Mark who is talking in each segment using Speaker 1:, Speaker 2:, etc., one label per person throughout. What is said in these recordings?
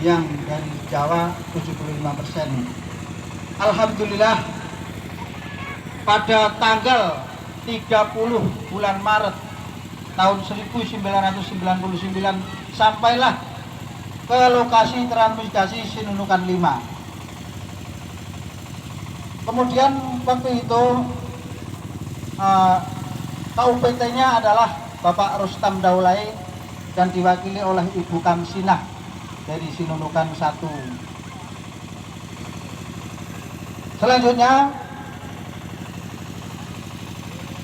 Speaker 1: yang dari Jawa 75%. Alhamdulillah pada tanggal 30 bulan Maret tahun 1999 sampailah ke lokasi transmigrasi Sinunukan 5. Kemudian waktu itu KUPT-nya adalah Bapak Rustam Daulay dan diwakili oleh Ibu Kamsinah dari Sinunukan 1. Selanjutnya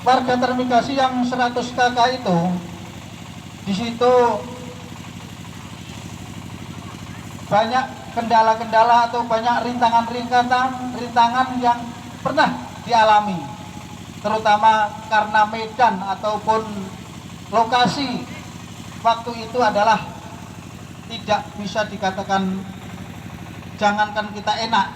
Speaker 1: warga termigrasi yang 100 KK itu di situ banyak kendala-kendala atau banyak rintangan yang pernah dialami, terutama karena medan ataupun lokasi waktu itu adalah tidak bisa dikatakan, jangankan kita enak,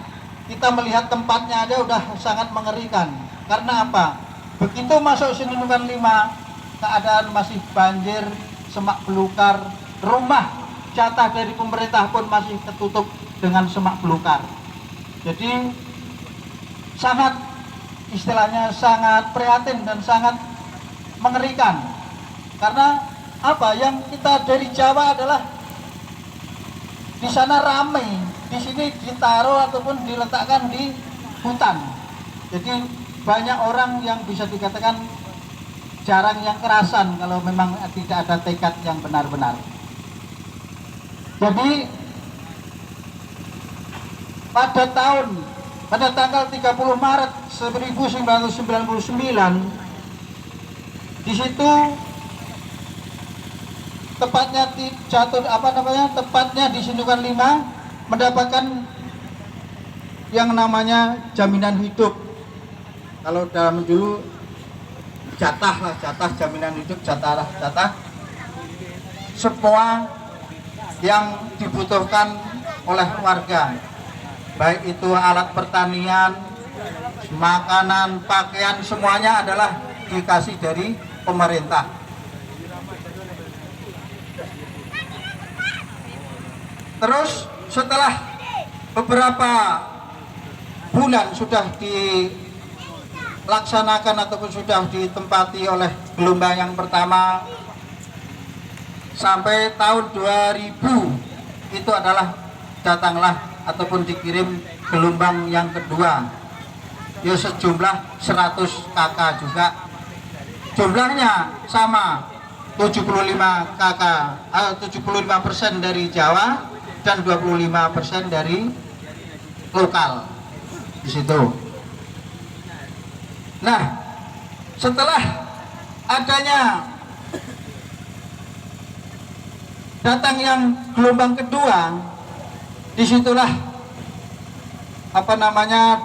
Speaker 1: kita melihat tempatnya aja udah sangat mengerikan. Karena apa? Begitu masuk Sinunukan 5, keadaan masih banjir, semak belukar, rumah jatah dari pemerintah pun masih tertutup dengan semak belukar. Jadi sangat, istilahnya sangat prihatin dan sangat mengerikan. Karena apa? Yang kita dari Jawa adalah di sana ramai, di sini ditaruh ataupun diletakkan di hutan. Jadi banyak orang yang bisa dikatakan jarang yang kerasan kalau memang tidak ada tekad yang benar-benar. Jadi pada tanggal 30 Maret 1999 di situ tepatnya tepatnya di Sinunukan 5 mendapatkan yang namanya jaminan hidup. Kalau dalam dulu jatah jaminan hidup, jatah semua yang dibutuhkan oleh warga, baik itu alat pertanian, makanan, pakaian, semuanya adalah dikasih dari pemerintah. Terus setelah beberapa bulan sudah dilaksanakan ataupun sudah ditempati oleh gelombang yang pertama, sampai tahun 2000 itu adalah datanglah ataupun dikirim gelombang yang kedua, ya sejumlah 100 KK juga, jumlahnya sama 75 KK, 75% dari Jawa dan 25% dari lokal di situ. Nah, setelah adanya datang yang gelombang kedua, disitulah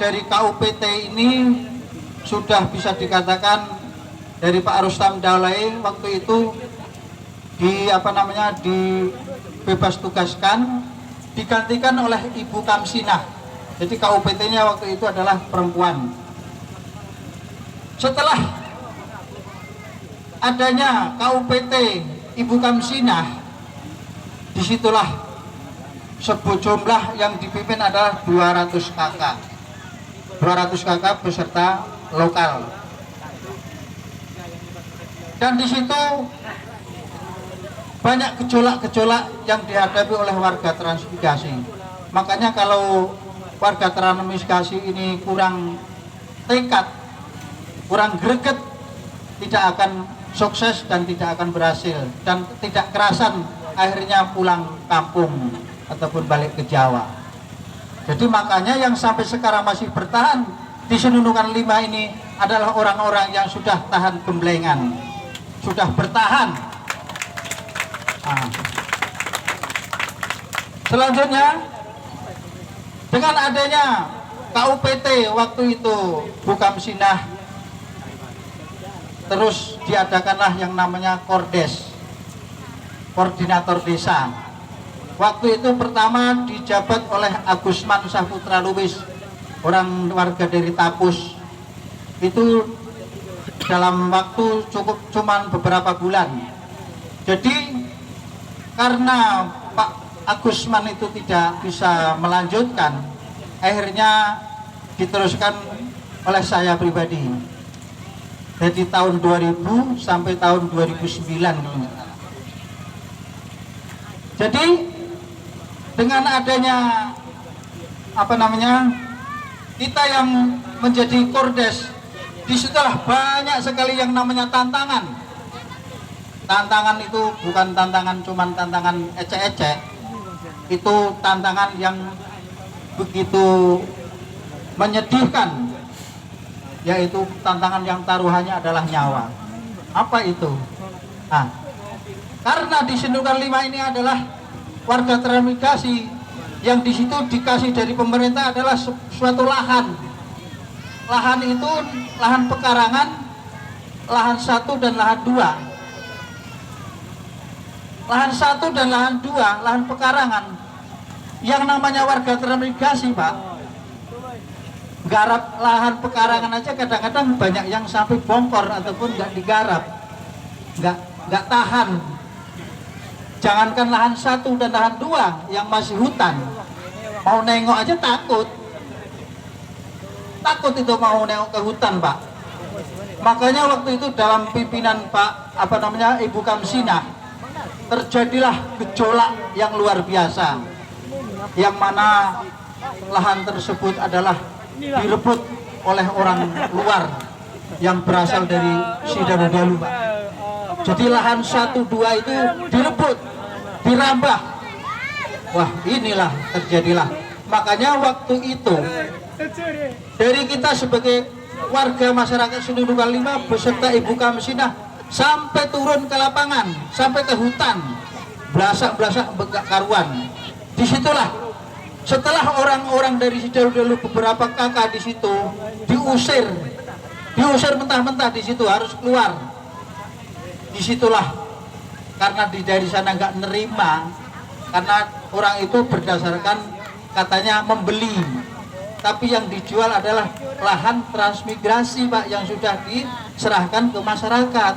Speaker 1: dari KUPT ini sudah bisa dikatakan dari Pak Rustam Daulay waktu itu dibebas tugaskan, digantikan oleh Ibu Kamsinah. Jadi KUPT-nya waktu itu adalah perempuan. Setelah adanya KUPT Ibu Kamsinah, disitulah sebut jumlah yang dipimpin adalah 200 KK beserta lokal. Dan di situ banyak gejolak-gejolak yang dihadapi oleh warga transmigrasi. Makanya kalau warga transmigrasi ini kurang tekad, kurang greget, tidak akan sukses dan tidak akan berhasil, dan tidak kerasan akhirnya pulang kampung ataupun balik ke Jawa. Jadi makanya yang sampai sekarang masih bertahan di Sinunukan 5 ini adalah orang-orang yang sudah tahan gemblengan, sudah bertahan. Selanjutnya, dengan adanya KUPT waktu itu Bu Kamsinah, terus diadakanlah yang namanya Kordes, koordinator desa. Waktu itu pertama dijabat oleh Agusman Saputra Lubis, orang warga dari Tapus. Itu dalam waktu cuman beberapa bulan. Jadi karena Pak Agusman itu tidak bisa melanjutkan, akhirnya diteruskan oleh saya pribadi. Dari tahun 2000 sampai tahun 2009. Jadi dengan adanya kita yang menjadi kordes, disitulah banyak sekali yang namanya tantangan. Tantangan itu bukan tantangan cuman tantangan ecek-ecek, itu tantangan yang begitu menyedihkan, yaitu tantangan yang taruhannya adalah nyawa. Apa itu? Karena di Sinunukan 5 ini adalah warga transmigrasi, yang di situ dikasih dari pemerintah adalah suatu lahan. Lahan itu lahan pekarangan, lahan 1 dan lahan 2. Lahan 1 dan lahan 2, lahan pekarangan. Yang namanya warga transmigrasi, Pak, garap lahan pekarangan aja kadang-kadang banyak yang sampai bongkor ataupun nggak digarap, nggak tahan. Jangankan lahan 1 dan lahan 2 yang masih hutan, mau nengok aja takut itu mau nengok ke hutan, Pak. Makanya waktu itu dalam pimpinan Pak Ibu Kamsinah, terjadilah gejolak yang luar biasa, yang mana lahan tersebut adalah direbut oleh orang luar yang berasal dari Sidaru-Dalu, Pak. Jadi lahan 1, 2 itu direbut, dirambah. Wah, inilah terjadilah. Makanya waktu itu dari kita sebagai warga masyarakat Sinunukan 5 beserta Ibu Kamsinah sampai turun ke lapangan, sampai ke hutan, belasak-belasak begak karuan. Disitulah setelah orang-orang dari Sidaru-Dalu beberapa kakak di situ diusir mentah-mentah, di situ harus keluar. Disitulah karena dari sana nggak nerima, karena orang itu berdasarkan katanya membeli, tapi yang dijual adalah lahan transmigrasi, Pak, yang sudah diserahkan ke masyarakat.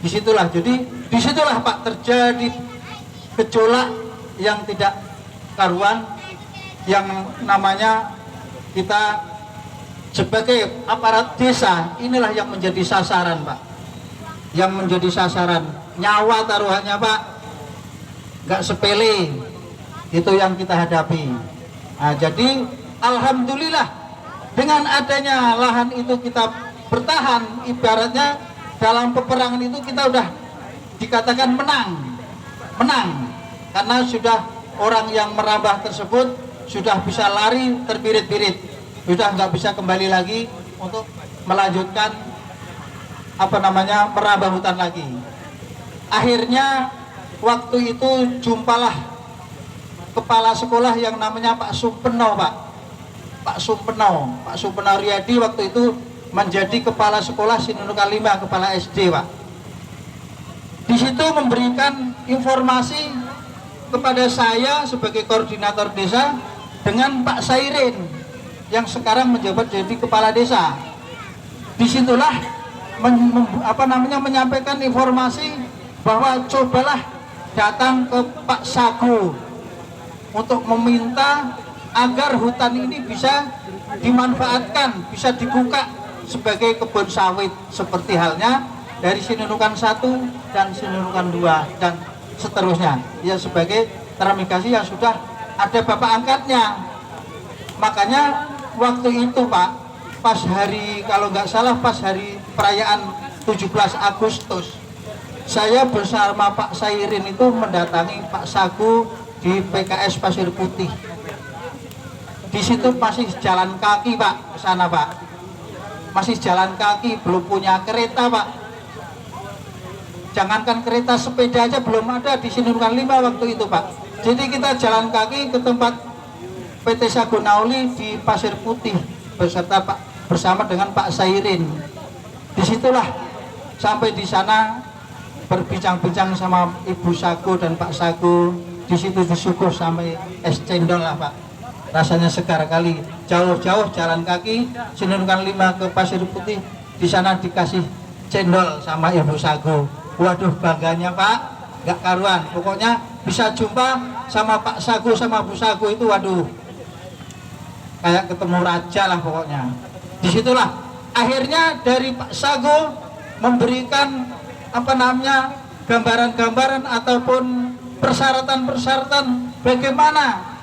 Speaker 1: Disitulah Pak terjadi gejolak yang tidak karuan, yang namanya kita sebagai aparat desa inilah yang menjadi sasaran, Pak, yang menjadi sasaran. Nyawa taruhannya, Pak, nggak sepele, itu yang kita hadapi. Jadi alhamdulillah dengan adanya lahan itu kita bertahan, ibaratnya dalam peperangan itu kita udah dikatakan menang, karena sudah orang yang merambah tersebut sudah bisa lari terbirit-birit, sudah nggak bisa kembali lagi untuk melanjutkan merambah hutan lagi. Akhirnya waktu itu jumpalah kepala sekolah yang namanya Pak Supeno, Pak Supeno Riyadi waktu itu menjadi kepala sekolah Sinunukan 5, kepala SD, Pak. Di situ memberikan informasi kepada saya sebagai koordinator desa dengan Pak Sairin yang sekarang menjabat jadi kepala desa. Disitulah menyampaikan informasi bahwa cobalah datang ke Pak Sagu untuk meminta agar hutan ini bisa dimanfaatkan, bisa dibuka sebagai kebun sawit, seperti halnya dari Sinunukan 1 dan Sinunukan 2 dan seterusnya, ya, sebagai transmigrasi yang sudah ada bapak angkatnya. Makanya waktu itu, Pak, pas hari, kalau nggak salah pas hari perayaan 17 Agustus, saya bersama Pak Sairin itu mendatangi Pak Sagu di PKS Pasir Putih. Di situ masih jalan kaki, Pak, ke sana, Pak. Masih jalan kaki, belum punya kereta, Pak. Jangankan kereta, sepeda aja belum ada di Sinunukan 5 waktu itu, Pak. Jadi kita jalan kaki ke tempat PT Sagu Nauli di Pasir Putih bersama dengan Pak Sairin. Disitulah sampai di sana berbincang-bincang sama Ibu Sagu dan Pak Sagu. Di situ disuguh sampai es cendol lah, Pak. Rasanya segar kali. Jauh-jauh jalan kaki Sinunukan 5 ke Pasir Putih, di sana dikasih cendol sama Ibu Sagu. Waduh, bangganya, Pak. nggak karuan. Pokoknya bisa jumpa sama Pak Sagu sama Bu Sagu itu, waduh, kayak ketemu raja lah pokoknya. Disitulah akhirnya dari Pak Sagu memberikan gambaran-gambaran ataupun persyaratan-persyaratan bagaimana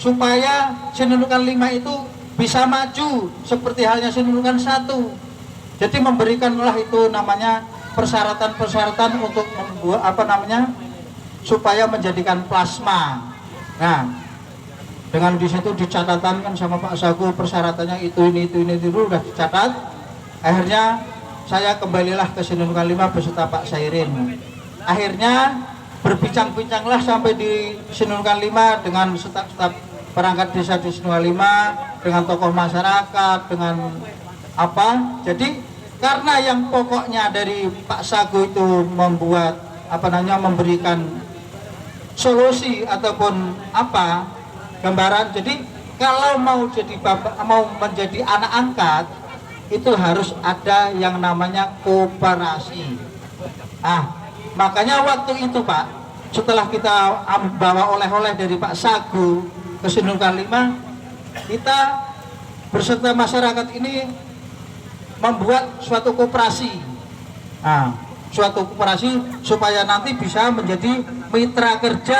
Speaker 1: supaya Sinunukan 5 itu bisa maju seperti halnya Sinunukan 1. Jadi memberikanlah itu namanya persyaratan-persyaratan untuk membuat supaya menjadikan plasma. Nah, dengan di situ dicatatkan kan sama Pak Sagu persyaratannya itu udah dicatat. Akhirnya saya kembalilah ke Sinunukan 5 beserta Pak Sairin. Akhirnya berbincang-bincanglah sampai di Sinunukan 5 dengan staf-staf perangkat desa di Sinunukan 5, dengan tokoh masyarakat, dengan jadi karena yang pokoknya dari Pak Sagu itu membuat memberikan solusi ataupun gambaran. Jadi kalau mau menjadi anak angkat itu harus ada yang namanya kooperasi. Makanya waktu itu Pak, setelah kita bawa oleh-oleh dari Pak Sagu ke Sinunukan 5, kita beserta masyarakat ini membuat suatu koperasi. Suatu koperasi supaya nanti bisa menjadi mitra kerja